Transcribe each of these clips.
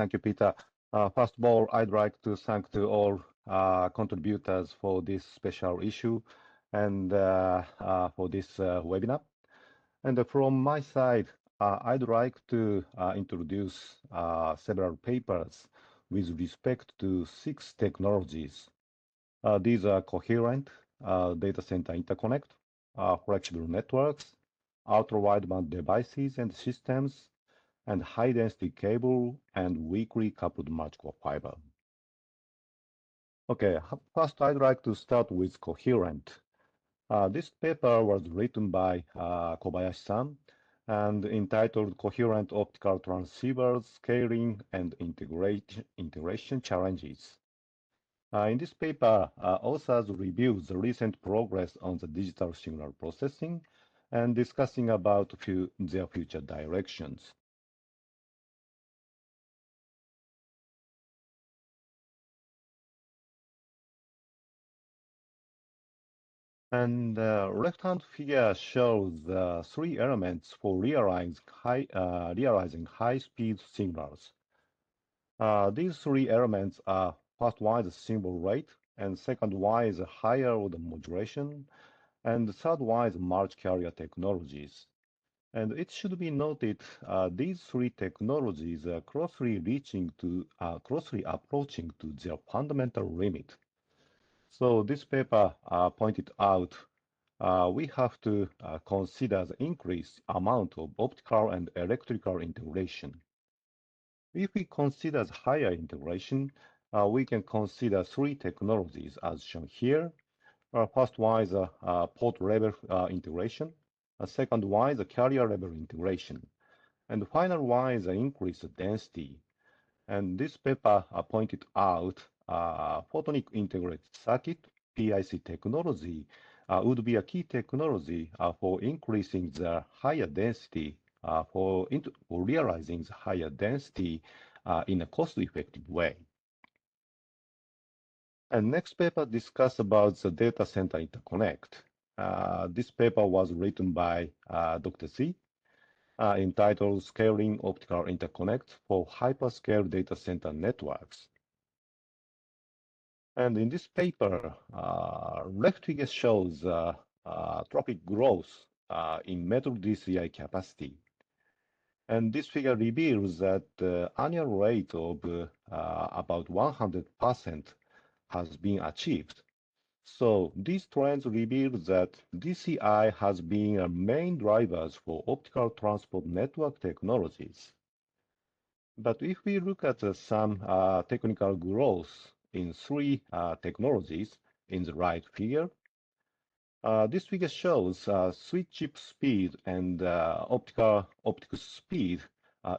Thank you, Peter. First of all, I'd like to thank to all contributors for this special issue and for this webinar. And from my side, I'd like to introduce several papers with respect to 6 technologies. These are coherent, data center interconnect, flexible networks, ultra-wideband devices and systems, and high-density cable and weakly coupled multicore fiber. Okay, first I'd like to start with coherent. This paper was written by Kobayashi-san and entitled Coherent Optical Transceivers Scaling and Integration Challenges. In this paper, authors review the recent progress on the digital signal processing and discussing about their future directions. And the left-hand figure shows 3 elements for realizing high-speed signals. These 3 elements are first one is symbol rate, and second one is higher order modulation, and the third one is multi-carrier technologies. And it should be noted these 3 technologies are closely approaching to their fundamental limit. So this paper pointed out we have to consider the increased amount of optical and electrical integration. If we consider the higher integration, we can consider 3 technologies as shown here. First one is port level integration. Second one is carrier level integration. And the final one is increased density. And this paper pointed out photonic integrated circuit, PIC technology, would be a key technology for increasing the higher density, for realizing the higher density in a cost-effective way. And next paper discuss about the data center interconnect. This paper was written by Dr. Z, entitled Scaling Optical Interconnect for Hyperscale Data Center Networks. And in this paper, left figure shows traffic growth in metal DCI capacity. And this figure reveals that the annual rate of about 100% has been achieved. So these trends reveal that DCI has been a main drivers for optical transport network technologies. But if we look at some technical growth in 3 technologies in the right figure, this figure shows switch chip speed and optical speed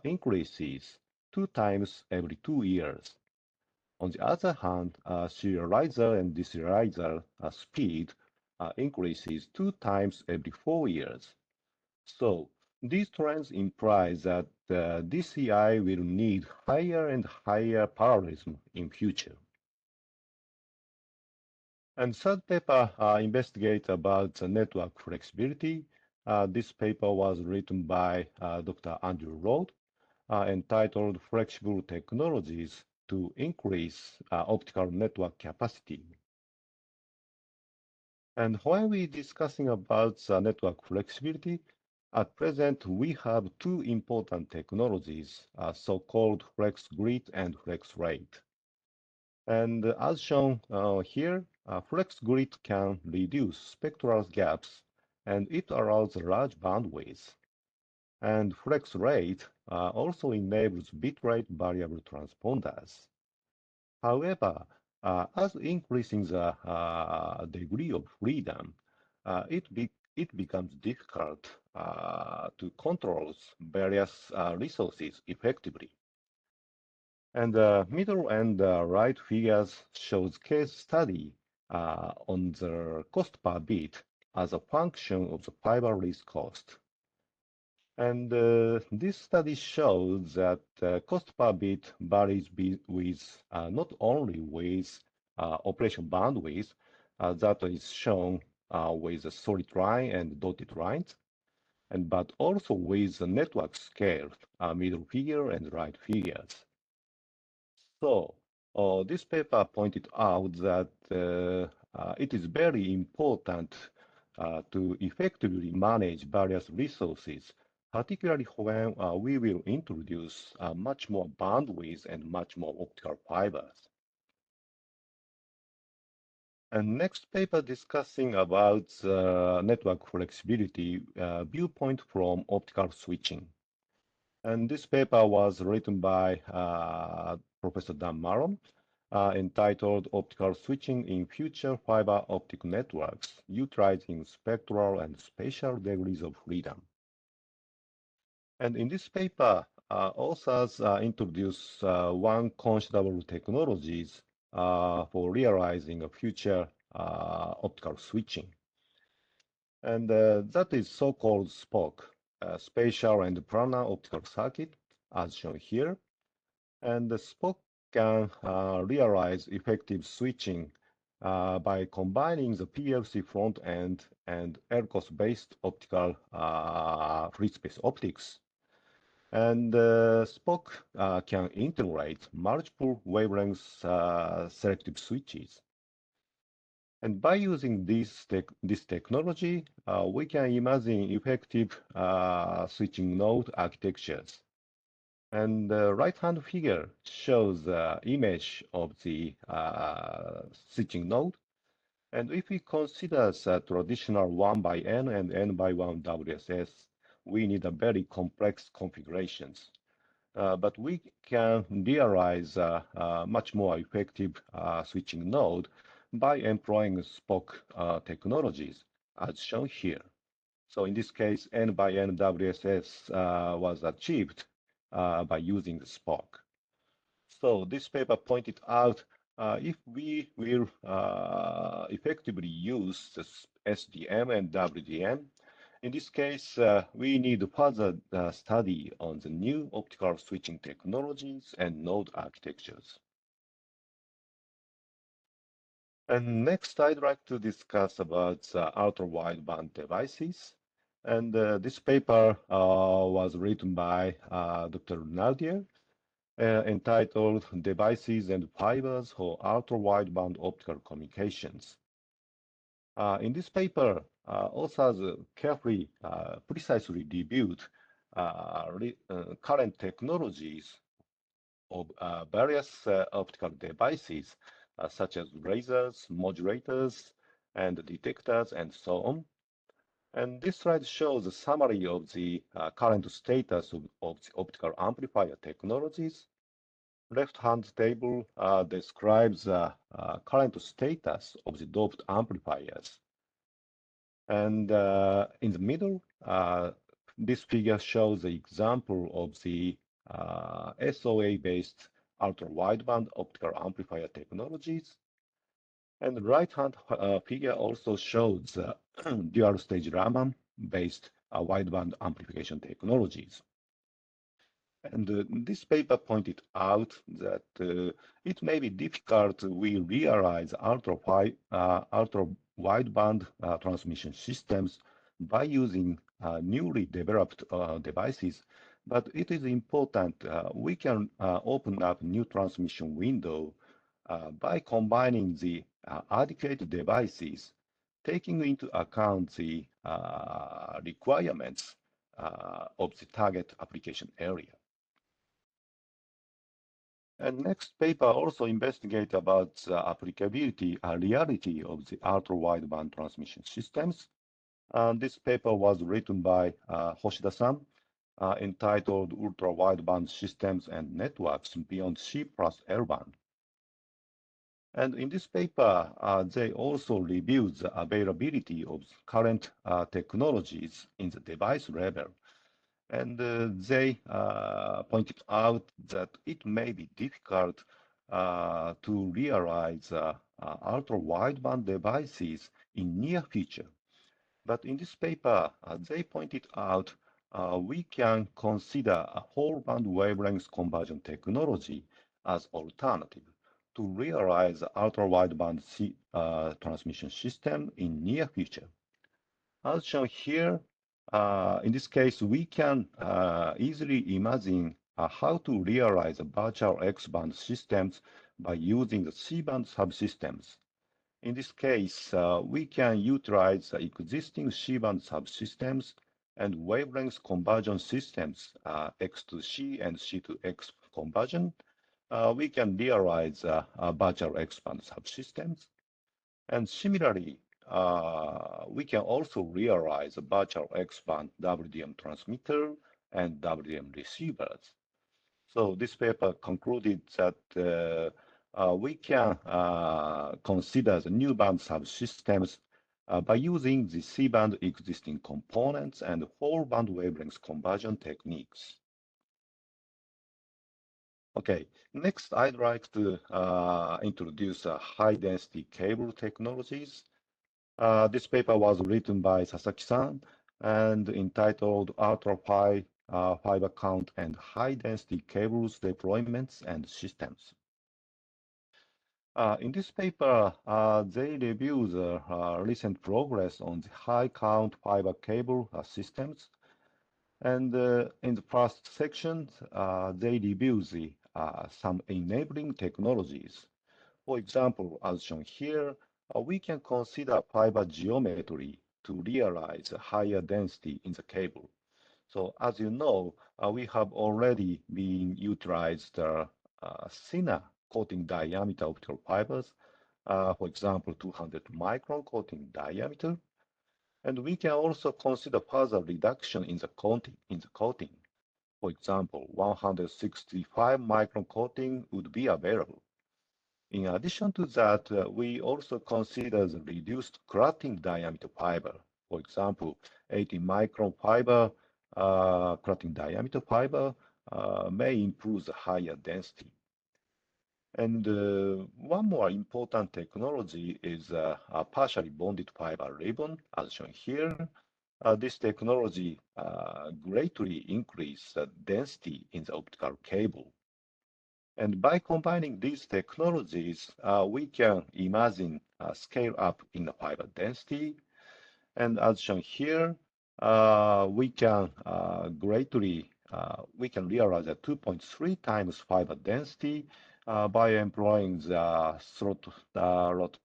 increases 2 times every 2 years. On the other hand, serializer and deserializer speed increases 2 times every 4 years. So these trends imply that DCI will need higher and higher parallelism in future. And third paper investigates about the network flexibility. This paper was written by Dr. Andrew Rode, entitled Flexible Technologies to Increase Optical Network Capacity. And when we're discussing about network flexibility, at present we have 2 important technologies, so-called flex grid and flex rate. And as shown here, flex grid can reduce spectral gaps, and it allows large bandwidth. And flex rate also enables bitrate variable transponders. However, as increasing the degree of freedom, it becomes difficult to control various resources effectively. And the middle and right figures shows case study on the cost per bit as a function of the fiber lease cost. And this study shows that cost per bit varies with not only with operation bandwidth that is shown with the solid line and dotted lines, but also with the network scale, middle figure and right figures. So, this paper pointed out that it is very important to effectively manage various resources, particularly when we will introduce much more bandwidth and much more optical fibers. And next paper discussing about network flexibility viewpoint from optical switching. And this paper was written by Professor Dan Maron, entitled Optical Switching in Future Fiber Optic Networks, Utilizing Spectral and Spatial Degrees of Freedom. And in this paper, authors introduce one considerable technologies for realizing a future optical switching. And that is so-called SPOC, Spatial and Planar Optical Circuit, as shown here. And the SPOC can realize effective switching by combining the PLC front end and ERCOS-based optical free space optics. And SPOC can integrate multiple wavelengths selective switches. And by using this technology, we can imagine effective switching node architectures. And the right-hand figure shows the image of the switching node. And if we consider the traditional 1 by n and n by 1 WSS, we need a very complex configurations. But we can realize much more effective switching node by employing SPOC technologies, as shown here. So in this case, n by n WSS was achieved by using the SPOC. So this paper pointed out if we will effectively use the SDM and WDM, in this case, we need further study on the new optical switching technologies and node architectures. And next, I'd like to discuss about ultra-wideband devices. And this paper was written by Dr. Naldier, entitled Devices and Fibers for Ultra-Wideband Optical Communications. In this paper, authors carefully, precisely reviewed current technologies of various optical devices, such as lasers, modulators, and detectors, and so on. And this slide shows a summary of the current status of the optical amplifier technologies. Left-hand table describes current status of the doped amplifiers. And in the middle, this figure shows the example of the SOA-based ultra-wideband optical amplifier technologies. And the right-hand figure also shows dual-stage Raman-based wideband amplification technologies. And this paper pointed out that it may be difficult to realize ultra-wideband transmission systems by using newly developed devices, but it is important we can open up new transmission window by combining the adequate devices, taking into account the requirements of the target application area. And next paper also investigate about the applicability and reality of the ultra-wideband transmission systems. And this paper was written by Hoshida-san, entitled Ultra-Wideband Systems and Networks Beyond C plus L-band. And in this paper, they also reviewed the availability of current technologies in the device level. And they pointed out that it may be difficult to realize ultra-wideband devices in near future. But in this paper, they pointed out we can consider a whole band wavelength conversion technology as alternative to realize ultra-wideband transmission system in near future. As shown here, in this case, we can easily imagine how to realize virtual X-band systems by using the C-band subsystems. In this case, we can utilize the existing C-band subsystems and wavelength conversion systems, X to C and C to X conversion. We can realize virtual X-band subsystems. And similarly, we can also realize a virtual X-band WDM transmitter and WDM receivers. So this paper concluded that we can consider the new band subsystems by using the C-band existing components and whole band wavelength conversion techniques. Okay, next I'd like to introduce high-density cable technologies. This paper was written by Sasaki-san and entitled Ultra-High Fiber Count and High-Density Cables Deployments and Systems. In this paper, they review the recent progress on the high-count fiber cable systems. And in the first section, they review the some enabling technologies. For example, as shown here, we can consider fiber geometry to realize a higher density in the cable. So as you know, we have already been utilized thinner coating diameter optical fibers, for example, 200 micron coating diameter. And we can also consider further reduction in the coating. For example, 165 micron coating would be available. In addition to that, we also consider the reduced cutting diameter fiber. For example, 80 micron fiber, cutting diameter fiber may improve the higher density. And one more important technology is a partially bonded fiber ribbon, as shown here. This technology greatly increases the density in the optical cable. And by combining these technologies, we can imagine a scale up in the fiber density. And as shown here, we can we can realize a 2.3 times fiber density by employing the slot rod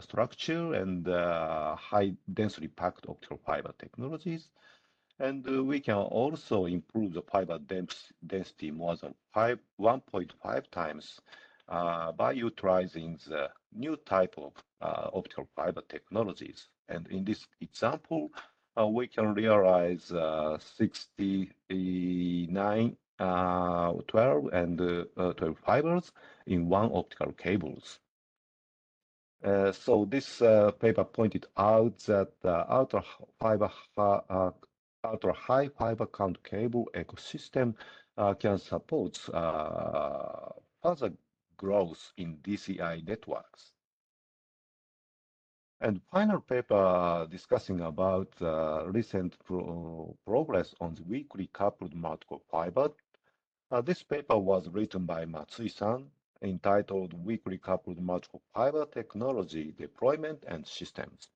structure and high density packed optical fiber technologies. And we can also improve the fiber density more than 1.5 times by utilizing the new type of optical fiber technologies. And in this example, we can realize 69, 12 and 12 fibers in one optical cables. So this paper pointed out that ultra high fiber count cable ecosystem can support further growth in DCI networks. And final paper discussing about recent progress on the weakly coupled multiple fiber. This paper was written by Matsui-san, entitled Weakly Coupled Multiple Fiber Technology Deployment and Systems.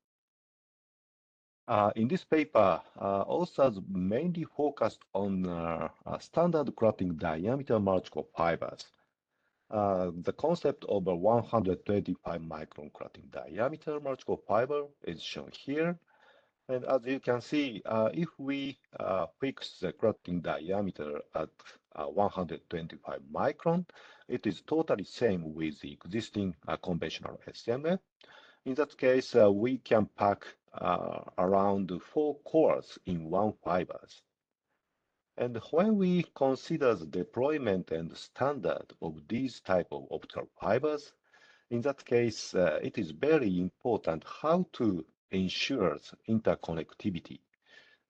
In this paper, authors mainly focused on standard cutting diameter multiple fibers. The concept of a 125 micron cutting diameter multiple fiber is shown here. And as you can see, if we fix the cutting diameter at 125 micron, it is totally same with the existing conventional SMF. In that case, we can pack around 4 cores in one fibers. And when we consider the deployment and standard of these type of optical fibers, in that case, it is very important how to ensure interconnectivity.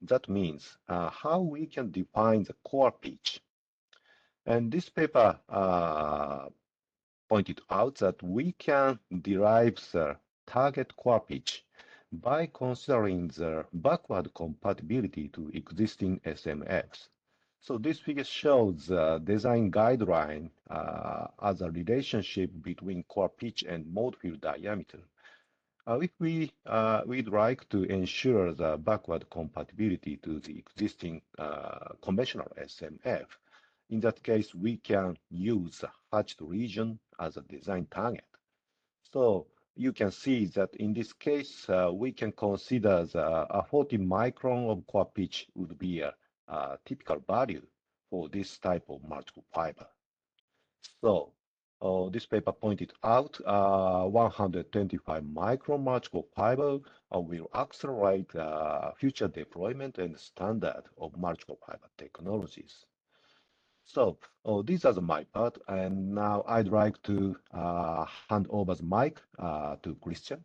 That means how we can define the core pitch. And this paper pointed out that we can derive the target core pitch by considering the backward compatibility to existing SMFs. So this figure shows the design guideline as a relationship between core pitch and mode field diameter. If we'd like to ensure the backward compatibility to the existing conventional SMF, In that case, we can use the hatched region as a design target. So you can see that in this case, we can consider a 40 micron of core pitch would be a typical value for this type of multiple fiber. So this paper pointed out 125 micron multiple fiber will accelerate future deployment and standard of multiple fiber technologies. So these are my part, and now I'd like to hand over the mic to Christian.